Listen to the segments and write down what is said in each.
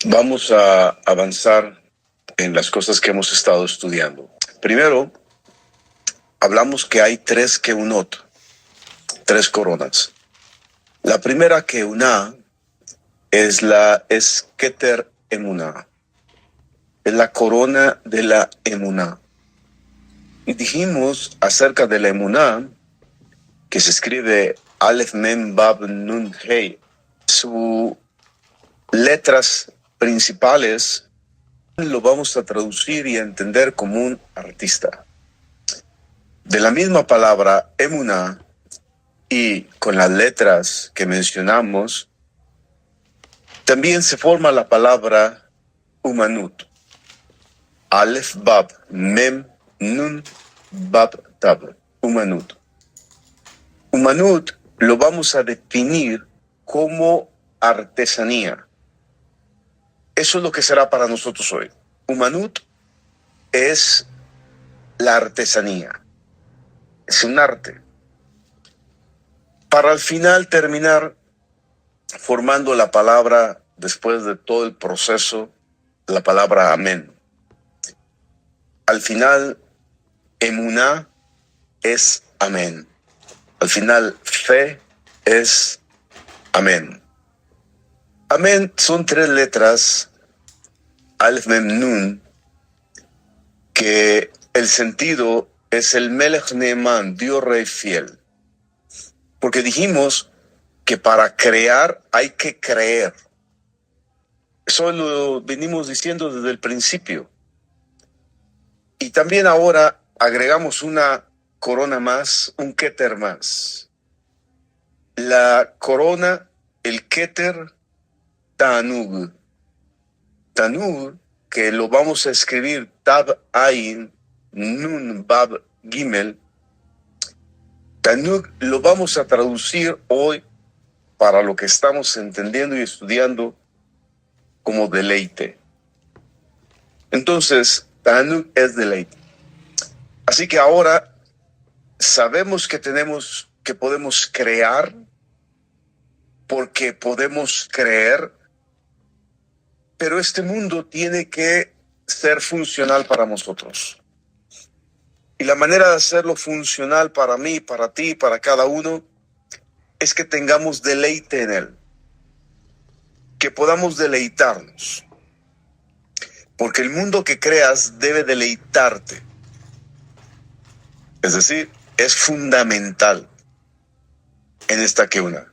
Vamos a avanzar en las cosas que hemos estado estudiando. Primero, hablamos que hay tres keunot, tres coronas. La primera keuná es Keter Emuná, es la corona de la Emuná. Y dijimos acerca de la Emuná, que se escribe Aleph Mem Bab Nun Hei, sus letras principales lo vamos a traducir y a entender como un artista. De la misma palabra Emuná y con las letras que mencionamos, también se forma la palabra Umanut. Aleph Bab Mem Nun Bab Tab. Umanut. Umanut lo vamos a definir como artesanía. Eso es lo que será para nosotros hoy. Umanut es la artesanía. Es un arte. Para al final terminar formando la palabra, después de todo el proceso, la palabra amén. Al final, emuná es amén. Al final, fe es amén. Amén son tres letras, Aleph Mem Nun, que el sentido es el Melech Neeman, Dios Rey fiel. Porque dijimos que para crear hay que creer. Eso lo venimos diciendo desde el principio. Y también ahora agregamos una corona más, un Keter más. La corona, el Keter Tanug. Tanug, que lo vamos a escribir Tab Ain Nun Bab Gimel. Tanug lo vamos a traducir hoy para lo que estamos entendiendo y estudiando como deleite. Entonces, Tanug es deleite. Así que ahora sabemos que podemos crear porque podemos creer, pero este mundo tiene que ser funcional para nosotros. Y la manera de hacerlo funcional para mí, para ti, para cada uno, es que tengamos deleite en él. Que podamos deleitarnos. Porque el mundo que creas debe deleitarte. Es decir, es fundamental en esta keuna.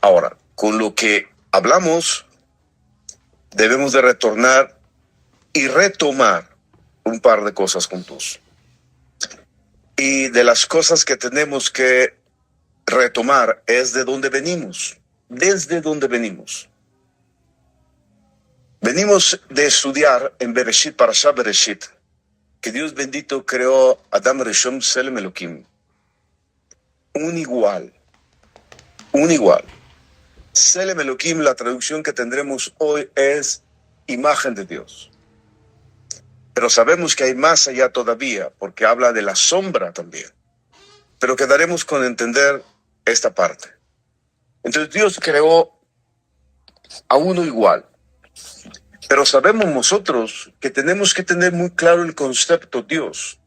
Ahora, con lo que hablamos, debemos de retornar y retomar un par de cosas juntos. Y de las cosas que tenemos que retomar es de dónde venimos, desde dónde venimos. Venimos de estudiar en Bereshit, Parashat Bereshit, que Dios bendito creó a Adam Rishon Selem Elohim. Un igual. Selem Elohim, la traducción que tendremos hoy es imagen de Dios. Pero sabemos que hay más allá todavía, porque habla de la sombra también. Pero quedaremos con entender esta parte. Entonces Dios creó a uno igual. Pero sabemos nosotros que tenemos que tener muy claro el concepto Dios,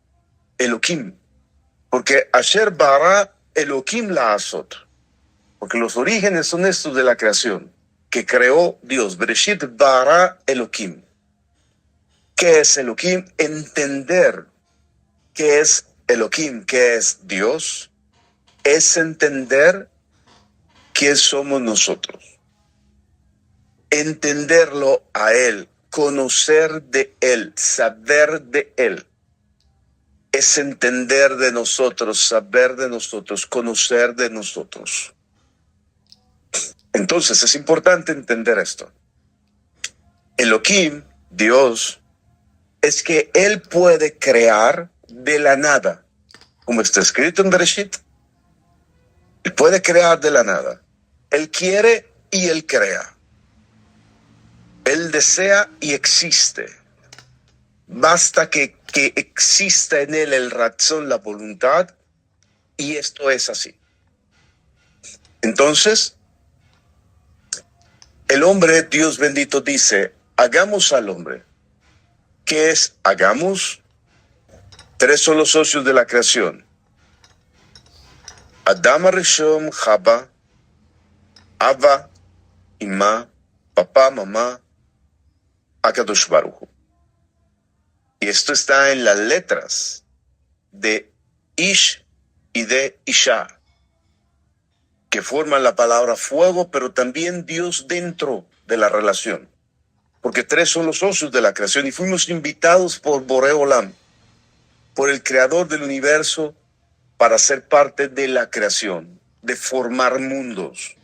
Elohim. Porque Asher bara Elohim la azot. Porque los orígenes son estos de la creación, que creó Dios. Bereshit bara Elohim. ¿Qué es Elohim? Entender qué es Elohim, qué es Dios, es entender quién somos nosotros. Entenderlo a Él, conocer de Él, saber de Él. Es entender de nosotros, saber de nosotros, conocer de nosotros. Entonces es importante entender esto. Elohim, Dios, es que Él puede crear de la nada, como está escrito en Bereshit. Él puede crear de la nada. Él quiere y Él crea. Él desea y existe. Basta que exista en Él el razón, la voluntad, y esto es así. Entonces, el hombre, Dios bendito, dice, hagamos al hombre. ¿Qué es hagamos? Tres son los socios de la creación. Adam Arishon, Java, Abba, Ima, papá, mamá, Akadosh Baruj Hu. Y esto está en las letras de Ish y de Isha, que forman la palabra fuego, pero también Dios dentro de la relación. Porque tres son los socios de la creación y fuimos invitados por Boré Olam, por el creador del universo, para ser parte de la creación, de formar mundos.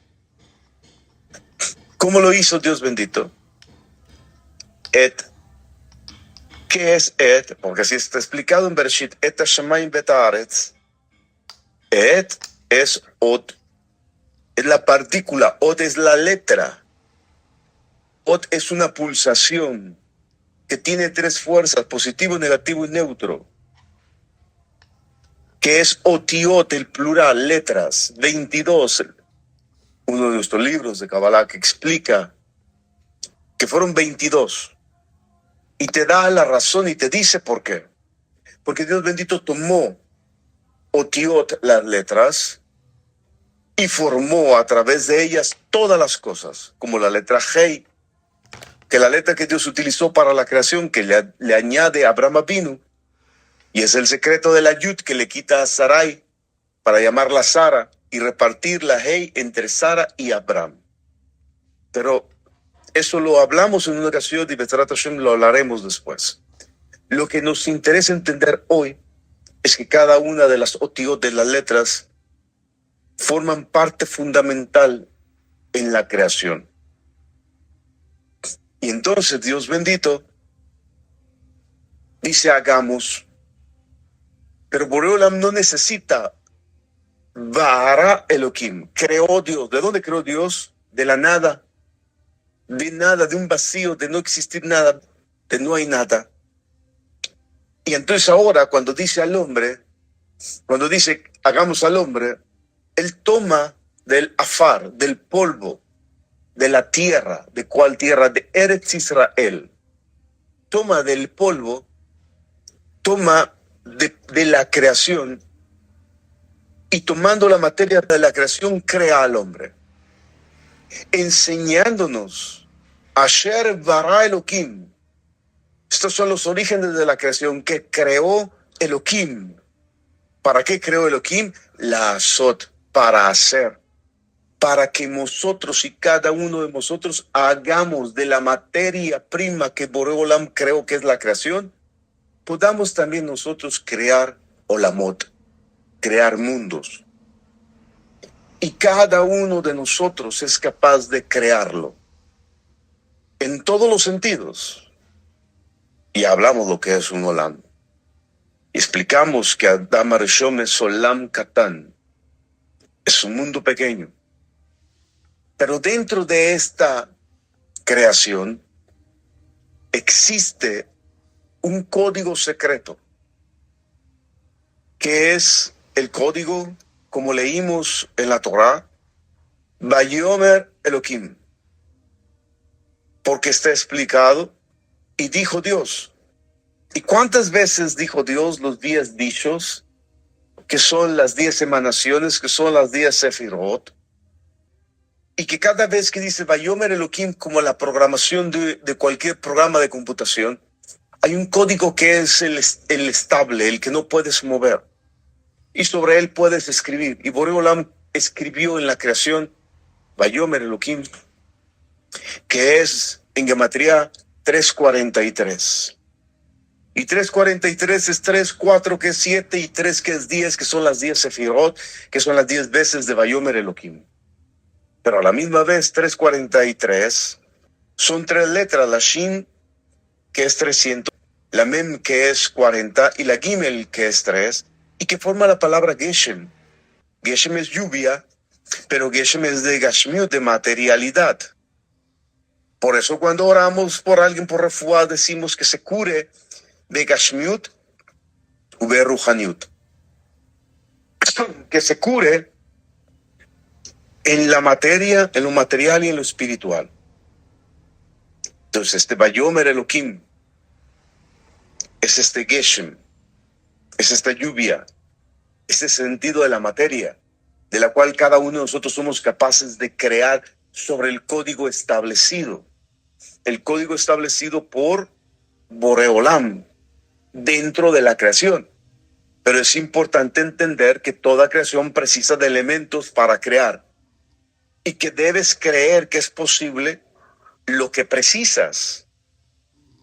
¿Cómo lo hizo Dios bendito? Et. ¿Qué es Et? Porque así está explicado en Bereshit. Et Hashemayim bet haaretz. Et es Ot. Es la partícula. Ot es la letra. Ot es una pulsación que tiene tres fuerzas, positivo, negativo y neutro. Que es otiot, el plural, letras, 22. Uno de nuestros libros de Kabbalah que explica que fueron 22. Y te da la razón y te dice por qué. Porque Dios bendito tomó otiot, las letras, y formó a través de ellas todas las cosas, como la letra Hei, que la letra que Dios utilizó para la creación, que le añade a Abraham Avinu, y es el secreto de la Yud que le quita a Sarai para llamarla Sara y repartir la Hei entre Sara y Abraham. Pero eso lo hablamos en una ocasión y Bezrat Hashem lo hablaremos después. Lo que nos interesa entender hoy es que cada una de las otiot de las letras forman parte fundamental en la creación. Y entonces Dios bendito dice hagamos, pero Borei Olam no necesita Vahara Elohim. Creó Dios. ¿De dónde creó Dios? De la nada. De nada, de un vacío, de no existir nada, de no hay nada. Y entonces ahora cuando dice al hombre, cuando dice hagamos al hombre, él toma del afar, del polvo, de la tierra. ¿De cuál tierra? De Eretz Israel. Toma del polvo, toma de la creación, y tomando la materia de la creación crea al hombre, enseñándonos Asher bara Elohim. Estos son los orígenes de la creación que creó Elohim. ¿Para qué creó Elohim? La Azot, para hacer, para que nosotros y cada uno de nosotros hagamos de la materia prima que Borei Olam creó, que es la creación, podamos también nosotros crear Olamot, crear mundos. Y cada uno de nosotros es capaz de crearlo en todos los sentidos. Y hablamos lo que es un Olam. Y explicamos que Adam Arishon es Olam Katan. Es un mundo pequeño. Pero dentro de esta creación existe un código secreto, que es el código, como leímos en la Torá, Vayomer Elohim, porque está explicado, y dijo Dios. ¿Y cuántas veces dijo Dios los días dichos, que son las 10 emanaciones, que son las 10 sefirot? Y que cada vez que dice Vayomer Elohim, como la programación de cualquier programa de computación, hay un código que es el estable, el que no puedes mover. Y sobre él puedes escribir. Y Borei Olam escribió en la creación Vayomer Elohim, que es en gematría 343. Y 343 es 3, 4 que es 7 y 3 que es 10, que son las 10 sefirot, que son las 10 veces de Vayomer Elohim. Pero a la misma vez 343 son 3 letras, la Shin que es 300, la Mem que es 40 y la Gimel que es 3, y que forma la palabra Geshem. Geshem es lluvia, pero Geshem es de Gashmiut, de materialidad. Por eso cuando oramos por alguien por refuá decimos que se cure de Gashmiut u de Ruhaniut. Que se cure en la materia, en lo material y en lo espiritual. Entonces, este Vayomer Elohim es este Geshem, es esta lluvia, este sentido de la materia, de la cual cada uno de nosotros somos capaces de crear sobre el código establecido por Boreolam dentro de la creación. Pero es importante entender que toda creación precisa de elementos para crear y que debes creer que es posible lo que precisas.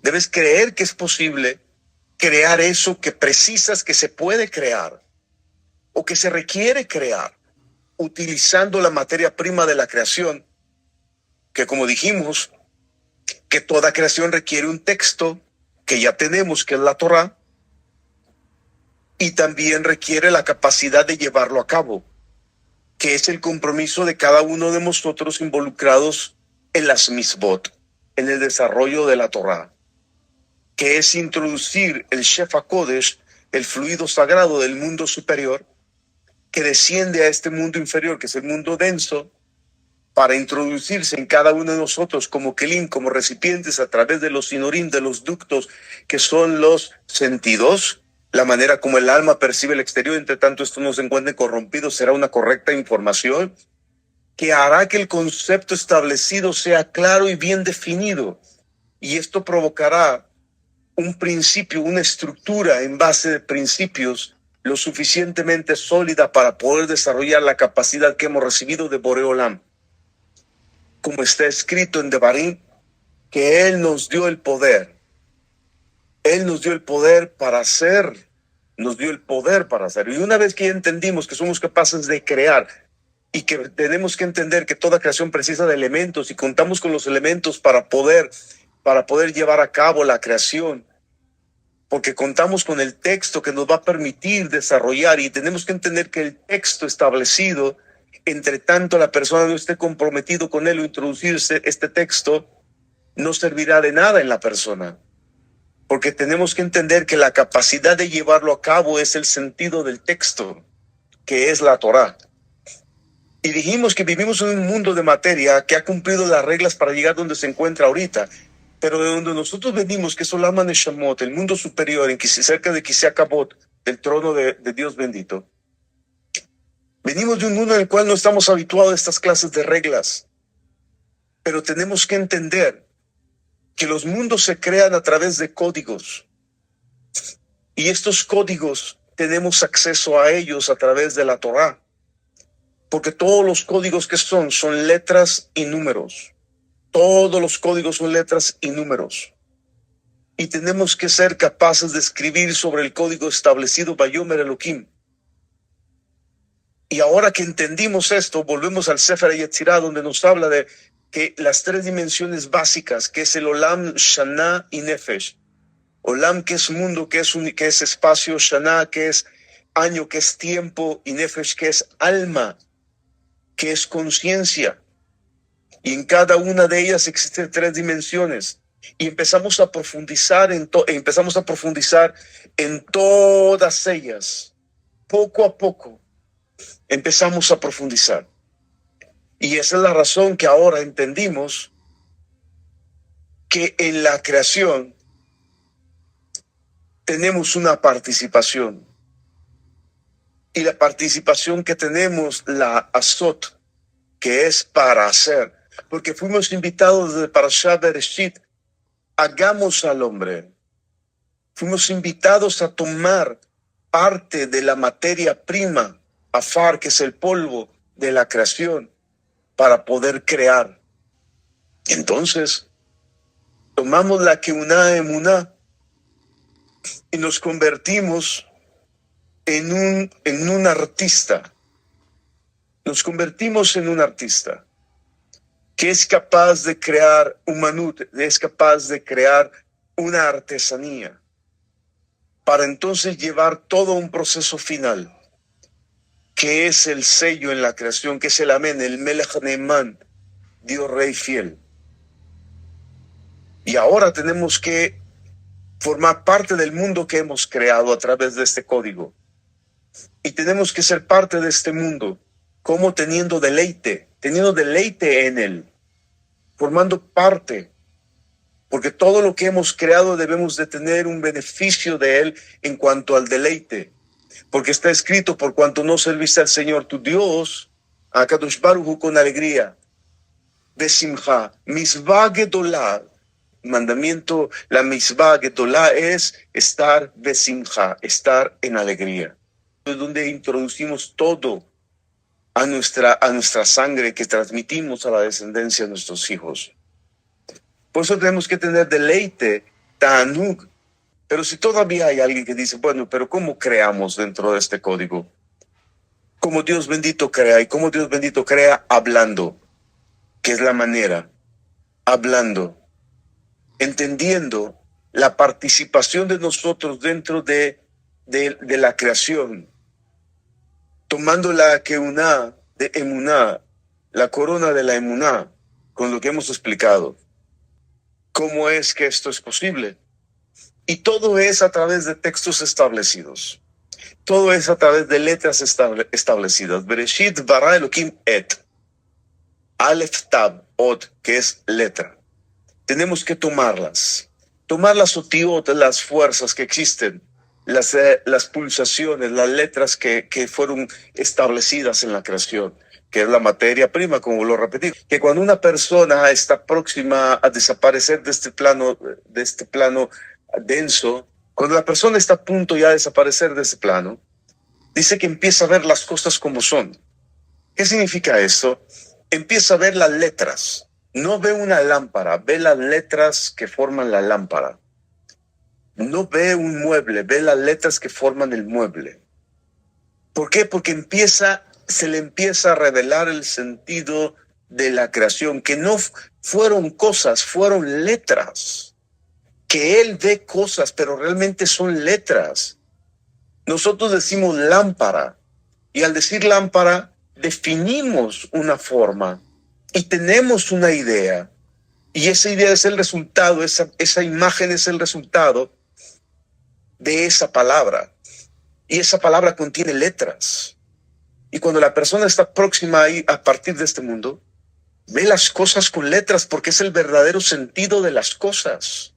Debes creer que es posible crear eso que precisas que se puede crear o que se requiere crear utilizando la materia prima de la creación, que como dijimos, que toda creación requiere un texto que ya tenemos, que es la Torá, y también requiere la capacidad de llevarlo a cabo, que es el compromiso de cada uno de nosotros involucrados en las misbot, en el desarrollo de la Torá, que es introducir el Shefa Kodesh, el fluido sagrado del mundo superior, que desciende a este mundo inferior, que es el mundo denso, para introducirse en cada uno de nosotros como kelim, como recipientes a través de los sinorim, de los ductos, que son los sentidos, la manera como el alma percibe el exterior, entre tanto esto no se encuentre corrompido, será una correcta información que hará que el concepto establecido sea claro y bien definido. Y esto provocará un principio, una estructura en base de principios lo suficientemente sólida para poder desarrollar la capacidad que hemos recibido de Boreolam. Como está escrito en Devarim, que Él nos dio el poder. Él nos dio el poder para hacer. Nos dio el poder para hacer. Y una vez que ya entendimos que somos capaces de crear y que tenemos que entender que toda creación precisa de elementos y contamos con los elementos para poder llevar a cabo la creación, porque contamos con el texto que nos va a permitir desarrollar, y tenemos que entender que el texto establecido, entre tanto la persona no esté comprometido con él o introducirse este texto, no servirá de nada en la persona, porque tenemos que entender que la capacidad de llevarlo a cabo es el sentido del texto, que es la Torá. Y dijimos que vivimos en un mundo de materia que ha cumplido las reglas para llegar donde se encuentra ahorita, pero de donde nosotros venimos, que es Olam HaNeshamot, el mundo superior, cerca de Kisiakabot, del trono de Dios bendito. Venimos de un mundo en el cual no estamos habituados a estas clases de reglas, pero tenemos que entender que los mundos se crean a través de códigos, y estos códigos tenemos acceso a ellos a través de la Torá, porque todos los códigos que son letras y números. Todos los códigos son letras y números. Y tenemos que ser capaces de escribir sobre el código establecido Vayomer Elohim. Y ahora que entendimos esto, volvemos al Sefer Yetzirah, donde nos habla de que las tres dimensiones básicas, que es el Olam, Shana y Nefesh. Olam, que es mundo, que es espacio; Shana, que es año, que es tiempo; y Nefesh, que es alma, que es conciencia. Y en cada una de ellas existen tres dimensiones. Y empezamos a profundizar en todas ellas. Poco a poco empezamos a profundizar. Y esa es la razón que ahora entendimos que en la creación tenemos una participación. Y la participación que tenemos, la azot, que es para hacer. Porque fuimos invitados desde Parashat Bereshit, hagamos al hombre. Fuimos invitados a tomar parte de la materia prima, afar, que es el polvo de la creación, para poder crear. Entonces, tomamos la Keuná Emuná y nos convertimos en un artista. Nos convertimos en un artista que es capaz de crear un manut, es capaz de crear una artesanía, para entonces llevar todo un proceso final, que es el sello en la creación, que es el amén, el Melech Neeman, Dios Rey fiel. Y ahora tenemos que formar parte del mundo que hemos creado a través de este código. Y tenemos que ser parte de este mundo, como teniendo deleite en él, formando parte porque todo lo que hemos creado debemos de tener un beneficio de él en cuanto al deleite. Porque está escrito, por cuanto no serviste al Señor tu Dios, a Kadosh Baruj Hu, con alegría, besimcha, misvah gedolah. Mandamiento, la misvah gedolah es estar besimcha, estar en alegría. Es donde introducimos todo a nuestra sangre que transmitimos a la descendencia de nuestros hijos. Por eso tenemos que tener deleite, ta'anug. Pero si todavía hay alguien que dice, bueno, pero ¿cómo creamos dentro de este código? ¿Cómo Dios bendito crea? ¿Y cómo Dios bendito crea? Hablando, que es la manera. Hablando, entendiendo la participación de nosotros dentro de la creación, tomando la keuná de emuná, la corona de la emuná, con lo que hemos explicado. ¿Cómo es que esto es posible? Y todo es a través de textos establecidos. Todo es a través de letras establecidas. Bereshit bara Elohim et. Aleph tab od, que es letra. Tenemos que tomarlas. Tomar las otiot, las fuerzas que existen, las pulsaciones, las letras que fueron establecidas en la creación, que es la materia prima, como lo repetí. Que cuando una persona está próxima a desaparecer de este plano denso, cuando la persona está a punto ya de desaparecer de ese plano, dice que empieza a ver las cosas como son. ¿Qué significa esto? Empieza a ver las letras. No ve una lámpara, ve las letras que forman la lámpara. No ve un mueble, ve las letras que forman el mueble. ¿Por qué? Porque se le empieza a revelar el sentido de la creación, que no fueron cosas, fueron letras. Que él ve cosas, pero realmente son letras. Nosotros decimos lámpara, y al decir lámpara definimos una forma y tenemos una idea, y esa idea es el resultado, esa imagen es el resultado de esa palabra, y esa palabra contiene letras. Y cuando la persona está próxima a partir de este mundo, ve las cosas con letras, porque es el verdadero sentido de las cosas.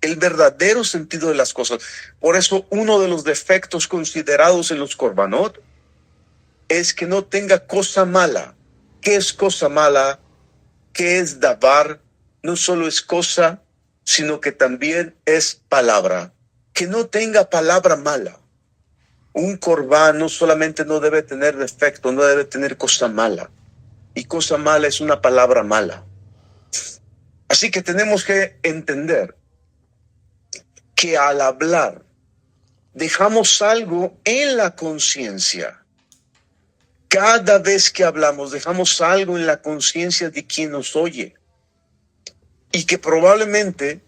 El verdadero sentido de las cosas. Por eso uno de los defectos considerados en los korbanot es que no tenga cosa mala. ¿Qué es cosa mala? ¿Qué es davar? No solo es cosa, sino que también es palabra. Que no tenga palabra mala. Un corbán no solamente no debe tener defecto, no debe tener cosa mala. Y cosa mala es una palabra mala. Así que tenemos que entender que al hablar dejamos algo en la conciencia. Cada vez que hablamos dejamos algo en la conciencia de quien nos oye, y que probablemente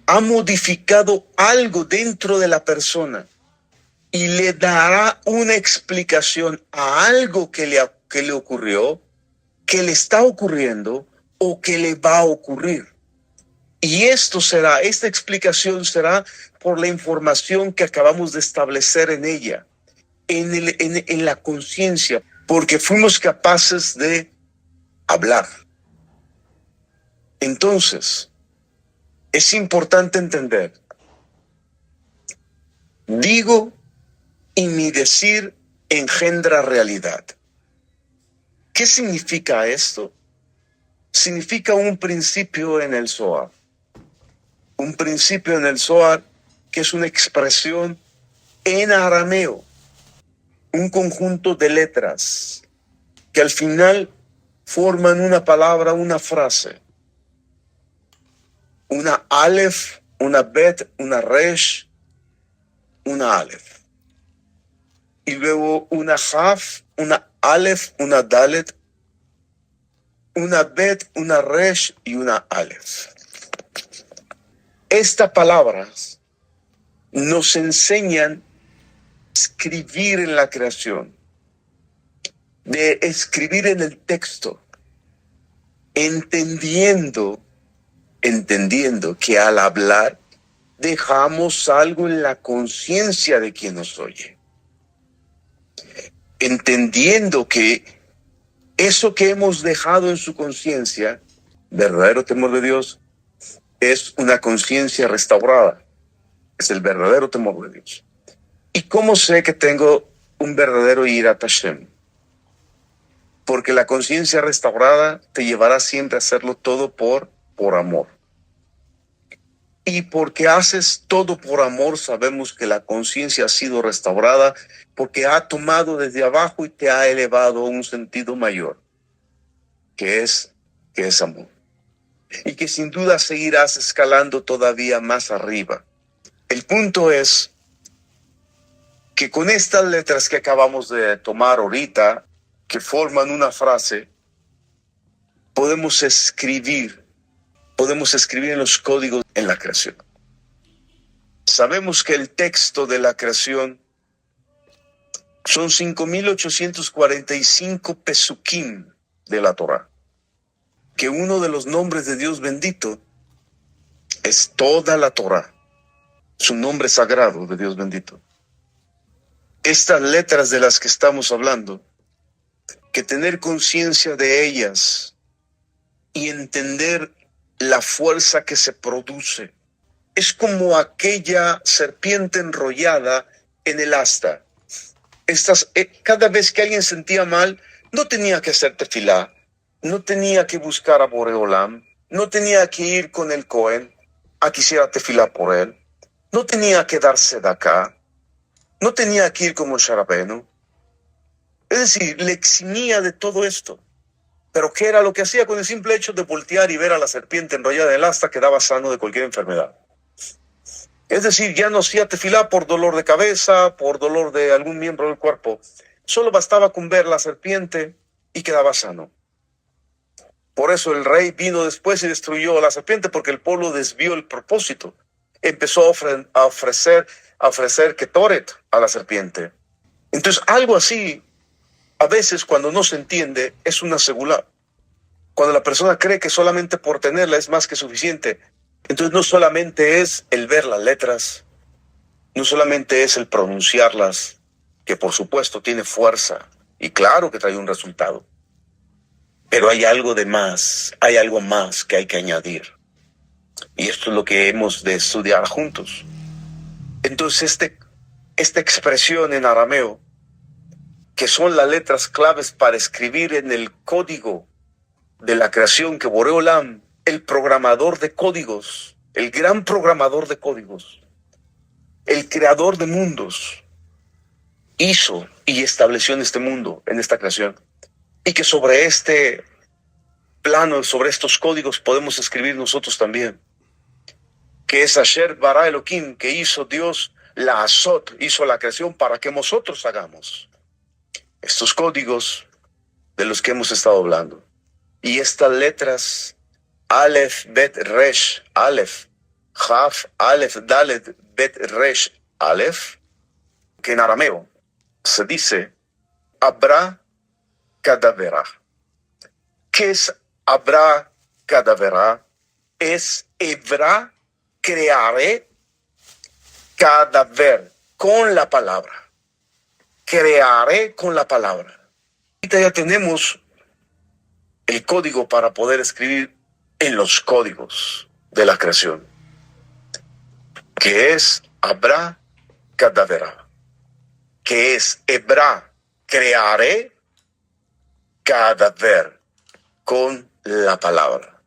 ha modificado algo dentro de la persona y le dará una explicación a algo que le ocurrió, que le está ocurriendo o que le va a ocurrir. Y esta explicación será por la información que acabamos de establecer en ella, en la conciencia, porque fuimos capaces de hablar. Entonces, es importante entender, digo y mi decir engendra realidad. ¿Qué significa esto? Significa un principio en el Zohar. Un principio en el Zohar que es una expresión en arameo, un conjunto de letras que al final forman una palabra, una frase. Una Aleph, una Bet, una Resh, una Aleph. Y luego una Haf, una Aleph, una Dalet, una Bet, una Resh y una Aleph. Estas palabras nos enseñan a escribir en la creación, de escribir en el texto, entendiendo que al hablar dejamos algo en la conciencia de quien nos oye. Entendiendo que eso que hemos dejado en su conciencia, verdadero temor de Dios, es una conciencia restaurada. Es el verdadero temor de Dios. ¿Y cómo sé que tengo un verdadero Yirat Hashem? Porque la conciencia restaurada te llevará siempre a hacerlo todo por amor. Y porque haces todo por amor, sabemos que la conciencia ha sido restaurada porque ha tomado desde abajo y te ha elevado a un sentido mayor, que es amor. Y que sin duda seguirás escalando todavía más arriba. El punto es que con estas letras que acabamos de tomar ahorita, que forman una frase, podemos escribir en los códigos en la creación. Sabemos que el texto de la creación son 5.845 pesukim de la Torah. Que uno de los nombres de Dios bendito es toda la Torah, su nombre sagrado de Dios bendito. Estas letras de las que estamos hablando, que tener conciencia de ellas y entender la fuerza que se produce, es como aquella serpiente enrollada en el asta. Cada vez que alguien sentía mal, no tenía que hacer tefilá, no tenía que buscar a Boreolam, no tenía que ir con el Cohen a que hiciera tefilá por él, no tenía que darse de acá, no tenía que ir como Moshe Rabbeinu. Es decir, le eximía de todo esto. Pero ¿qué era lo que hacía? Con el simple hecho de voltear y ver a la serpiente enrollada en el asta, quedaba sano de cualquier enfermedad. Es decir, ya no hacía tefilá por dolor de cabeza, por dolor de algún miembro del cuerpo. Solo bastaba con ver la serpiente y quedaba sano. Por eso el rey vino después y destruyó a la serpiente, porque el pueblo desvió el propósito. Empezó a ofrecer ketoret a la serpiente. Entonces, algo así, a veces cuando no se entiende, es una segulá. Cuando la persona cree que solamente por tenerla es más que suficiente, entonces no solamente es el ver las letras, no solamente es el pronunciarlas, que por supuesto tiene fuerza y claro que trae un resultado, pero hay algo de más, hay algo más que hay que añadir. Y esto es lo que hemos de estudiar juntos. Entonces esta expresión en arameo, que son las letras claves para escribir en el código de la creación, que Boreolam, el programador de códigos, el gran programador de códigos, el creador de mundos, hizo y estableció en este mundo, en esta creación, y que sobre este plano, sobre estos códigos podemos escribir nosotros también, que es Asher Bara Elohim, que hizo Dios, la Azot, hizo la creación para que nosotros hagamos estos códigos de los que hemos estado hablando. Y estas letras, Aleph, Bet, Resh, Aleph, Jaf, Aleph, Dalet, Bet, Resh, Aleph, que en arameo se dice Abra Cadavera. ¿Qué es Abra Cadavera? Es Hebra, crearé cadáver con la palabra. Crearé con la palabra. Ahorita ya tenemos el código para poder escribir en los códigos de la creación, que es Abra Cadavera, que es Hebra, crearé cadáver con la palabra.